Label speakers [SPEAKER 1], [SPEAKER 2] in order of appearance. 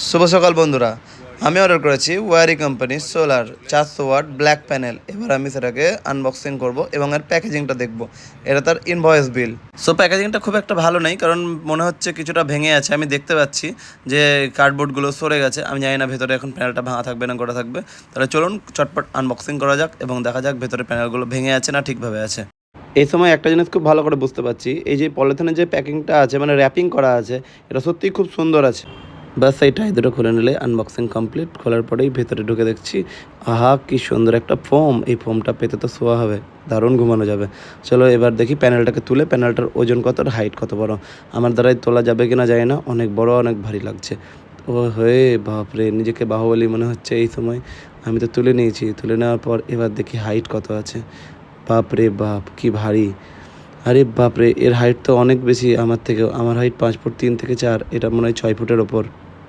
[SPEAKER 1] শুভ সকাল বন্ধুরা, আমি অর্ডার করেছি ওয়ারি কোম্পানির সোলার 400 ওয়াট ব্ল্যাক প্যানেল। এবার আমি সেটাকে আনবক্সিং করব এবং এর প্যাকেজিংটা দেখব। এটা তার ইনভয়েস বিল। সো প্যাকেজিংটা খুব একটা ভালো নেই, কারণ মনে হচ্ছে কিছুটা ভেঙে আছে। আমি দেখতে পাচ্ছি যে কার্ডবোর্ডগুলো সরে গেছে। আমি জানি না ভেতরে এখন প্যানেলটা ভাঙা থাকবে না গোটা থাকবে। তাহলে চলুন চটপট আনবক্সিং করা যাক এবং দেখা যাক ভেতরে প্যানেলগুলো ভেঙে আছে না ঠিকভাবে আছে। এই সময় একটা জিনিস খুব ভালো করে বুঝতে পারছি, এই যে পলিথিনের যে প্যাকিংটা আছে, মানে র্যাপিং করা আছে, এটা সত্যিই খুব সুন্দর আছে। ব্যাস এইটা এই দুটো খুলে নিলে আনবক্সিং কমপ্লিট। খোলার পরেই ভেতরে ঢুকে দেখছি, আহা কি সুন্দর একটা ফোম। এই ফোমটা পেতে তো শোয়া হবে, দারুণ ঘুমানো যাবে। চলো এবার দেখি প্যানেলটাকে তুলে, প্যানেলটার ওজন কত আর হাইট কত বড়। আমার দ্বারাই তোলা যাবে কিনা জানি না, অনেক বড় অনেক ভারী লাগছে। ও হয়ে বাপরে, নিজেকে বাহুবলী মনে হচ্ছে এই সময়। আমি তো তুলে নিয়েছি, তুলে নেওয়ার পর এবার দেখি হাইট কত আছে। বাপরে বাপ কি ভারী। আরে বাপরে, এর হাইট তো অনেক বেশি আমার থেকেও। আমার হাইট 5 ফুট 3 থেকে 4, এটা মনে হয় 6 ফুটের ওপর।